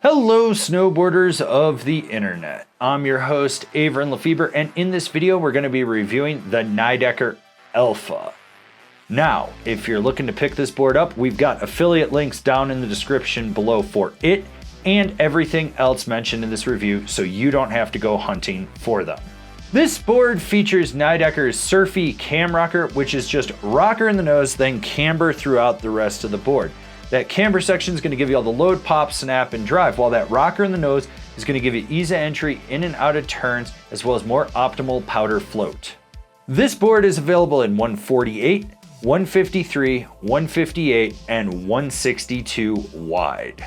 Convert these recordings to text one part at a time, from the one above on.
Hello snowboarders of the internet. I'm your host Avran LeFeber, and in this video we're going to be reviewing the Nidecker Alpha. Now, if you're looking to pick this board up, we've got affiliate links down in the description below for it and everything else mentioned in this review, so you don't have to go hunting for them. This board features Nidecker's Surfy Cam Rocker, which is just rocker in the nose, then camber throughout the rest of the board. That camber section is going to give you all the load, pop, snap, and drive, while that rocker in the nose is going to give you ease of entry in and out of turns, as well as more optimal powder float. This board is available in 148, 153, 158, and 162 wide.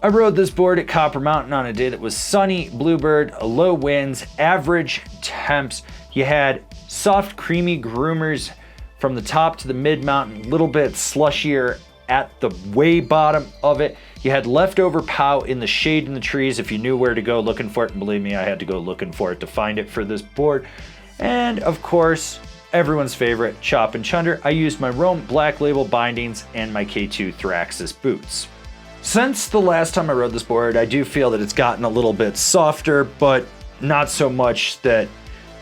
I rode this board at Copper Mountain on a day that was sunny, bluebird, low winds, average temps. You had soft, creamy groomers from the top to the mid-mountain, a little bit slushier at the way bottom of it. You had leftover pow in the shade in the trees if you knew where to go looking for it, and believe me, I had to go looking for it to find it for this board. And of course, everyone's favorite, chop and chunder. I used my Rome Black Label bindings and my K2 Thraxis boots. Since the last time I rode this board, I do feel that it's gotten a little bit softer, but not so much that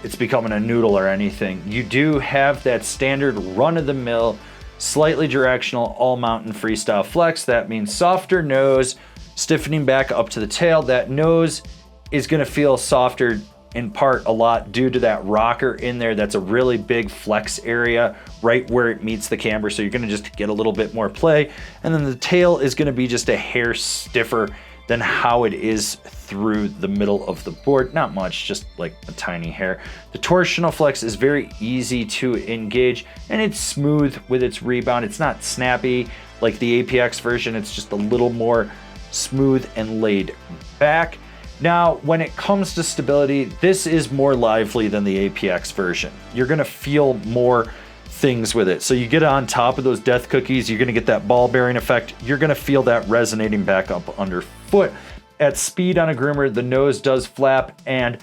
it's becoming a noodle or anything. You do have that standard run-of-the-mill, slightly directional all mountain freestyle flex. That means softer nose, stiffening back up to the tail. That nose is going to feel softer in part a lot due to that rocker in there. That's a really big flex area right where it meets the camber, so you're going to just get a little bit more play. And then the tail is going to be just a hair stiffer than how it is through the middle of the board. Not much, just like a tiny hair. The torsional flex is very easy to engage, and it's smooth with its rebound. It's not snappy like the APX version. It's just a little more smooth and laid back. Now, when it comes to stability, this is more lively than the APX version. You're gonna feel more things with it. So you get on top of those death cookies, you're gonna get that ball bearing effect. You're gonna feel that resonating back up underfoot. At speed on a groomer, the nose does flap, and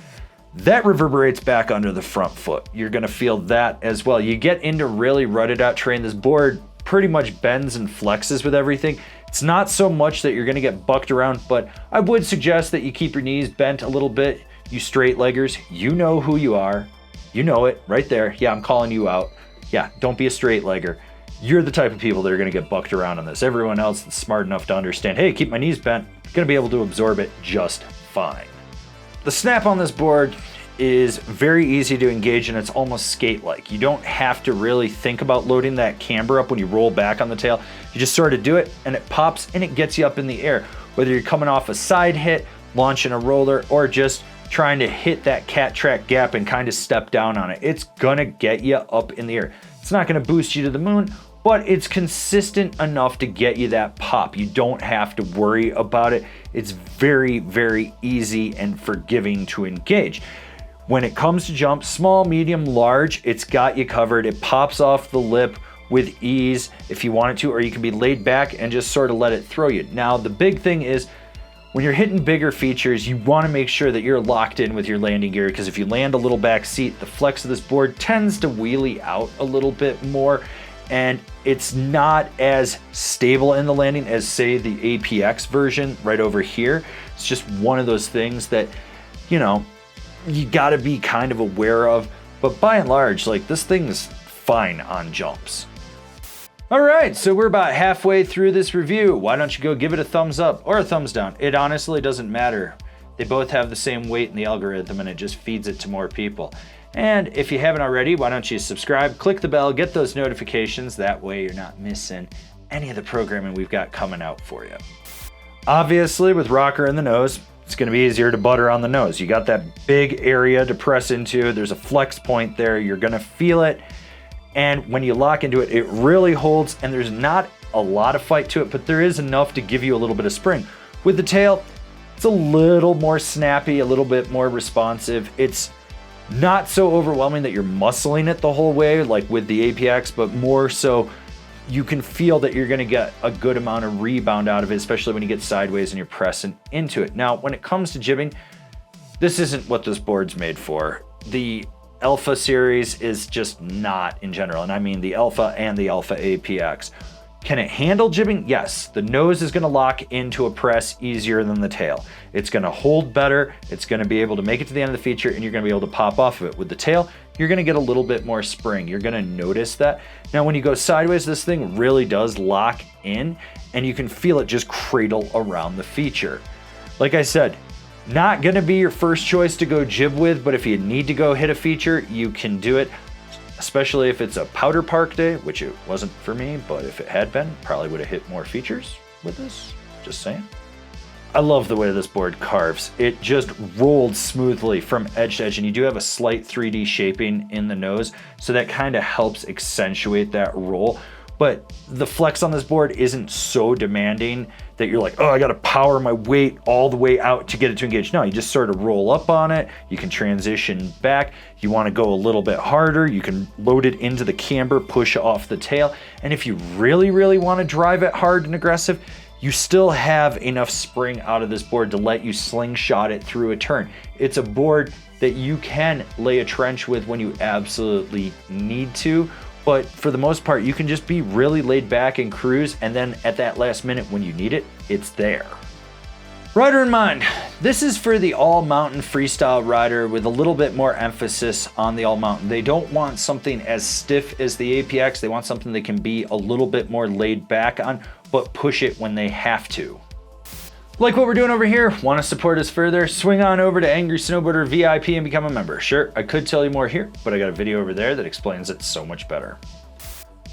that reverberates back under the front foot. You're gonna feel that as well. You get into really rutted out terrain. This board pretty much bends and flexes with everything. It's not so much that you're gonna get bucked around, but I would suggest that you keep your knees bent a little bit. You straight leggers, you know who you are. You know it right there. Yeah, I'm calling you out. Yeah, don't be a straight legger. You're the type of people that are gonna get bucked around on this. Everyone else that's smart enough to understand, hey, keep my knees bent, gonna be able to absorb it just fine. The snap on this board is very easy to engage, and it's almost skate-like. You don't have to really think about loading that camber up when you roll back on the tail. You just sort of do it, and it pops, and it gets you up in the air. Whether you're coming off a side hit, launching a roller, or just trying to hit that cat track gap and kind of step down on it, it's gonna get you up in the air. It's not gonna boost you to the moon, but it's consistent enough to get you that pop. You don't have to worry about it. It's very, very easy and forgiving to engage. When it comes to jump, small, medium, large, it's got you covered. It pops off the lip with ease if you want it to, or you can be laid back and just sort of let it throw you. Now, the big thing is when you're hitting bigger features, you want to make sure that you're locked in with your landing gear, because if you land a little back seat, the flex of this board tends to wheelie out a little bit more, and it's not as stable in the landing as, say, the APX version right over here. It's just one of those things that, you know, you gotta be kind of aware of, but by and large, like, this thing is fine on jumps. All right, so we're about halfway through this review. Why don't you go give it a thumbs up or a thumbs down? It honestly doesn't matter. They both have the same weight in the algorithm, and it just feeds it to more people. And if you haven't already, why don't you subscribe, click the bell, get those notifications. That way you're not missing any of the programming we've got coming out for you. Obviously, with rocker in the nose, it's gonna be easier to butter on the nose. You got that big area to press into. There's a flex point there. You're gonna feel it. And when you lock into it, it really holds, and there's not a lot of fight to it, but there is enough to give you a little bit of spring. With the tail, it's a little more snappy, a little bit more responsive. It's not so overwhelming that you're muscling it the whole way like with the APX, but more so you can feel that you're gonna get a good amount of rebound out of it, especially when you get sideways and you're pressing into it. Now, when it comes to jibbing, this isn't what this board's made for. The Alpha series is just not in general, and I mean the Alpha and the Alpha APX. Can it handle jibbing? Yes. The nose is going to lock into a press easier than the tail. It's going to hold better. It's going to be able to make it to the end of the feature, and you're going to be able to pop off of it. With the tail, you're going to get a little bit more spring. You're going to notice that. Now, when you go sideways, this thing really does lock in, and you can feel it just cradle around the feature. Like I said, not going to be your first choice to go jib with, but if you need to go hit a feature, you can do it. Especially if it's a powder park day, which it wasn't for me, but if it had been, probably would have hit more features with this, just saying. I love the way this board carves. It just rolled smoothly from edge to edge, and you do have a slight 3D shaping in the nose, so that kind of helps accentuate that roll. But the flex on this board isn't so demanding that you're like, oh, I gotta power my weight all the way out to get it to engage. No, you just sort of roll up on it. You can transition back. You wanna go a little bit harder, you can load it into the camber, push off the tail. And if you really, really wanna drive it hard and aggressive, you still have enough spring out of this board to let you slingshot it through a turn. It's a board that you can lay a trench with when you absolutely need to, but for the most part, you can just be really laid back and cruise, and then at that last minute when you need it, it's there. Rider in mind, this is for the all-mountain freestyle rider with a little bit more emphasis on the all-mountain. They don't want something as stiff as the APX. They want something they can be a little bit more laid back on, but push it when they have to. Like what we're doing over here? Want to support us further? Swing on over to Angry Snowboarder VIP and become a member. Sure, I could tell you more here, but I got a video over there that explains it so much better.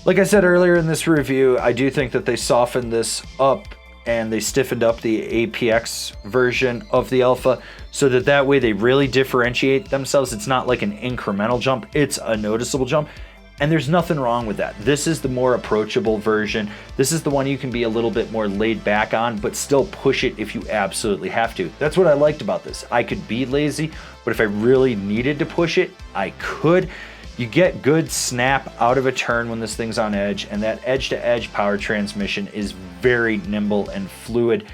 Like I said earlier in this review, I do think that they softened this up and they stiffened up the APX version of the Alpha so that way they really differentiate themselves. It's not like an incremental jump, it's a noticeable jump. And there's nothing wrong with that. This is the more approachable version. This is the one you can be a little bit more laid back on, but still push it if you absolutely have to. That's what I liked about this. I could be lazy, but if I really needed to push it, I could. You get good snap out of a turn when this thing's on edge, and that edge-to-edge power transmission is very nimble and fluid.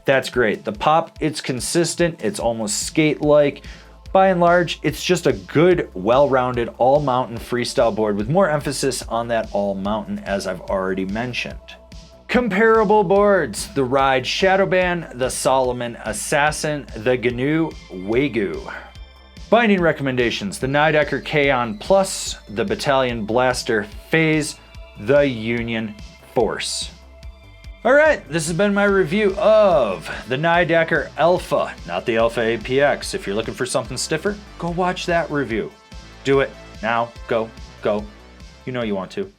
That's great. The pop, it's consistent. It's almost skate-like. By and large, it's just a good, well-rounded, all-mountain freestyle board with more emphasis on that all-mountain, as I've already mentioned. Comparable boards: the Ride Shadowban, the Salomon Assassin, the Gnu Waygu. Binding recommendations: the Nidecker Kaon Plus, the Bataleon Blaster FASE, the Union Force. All right, this has been my review of the Nidecker Alpha, not the Alpha APX. If you're looking for something stiffer, go watch that review. Do it now, go. You know you want to.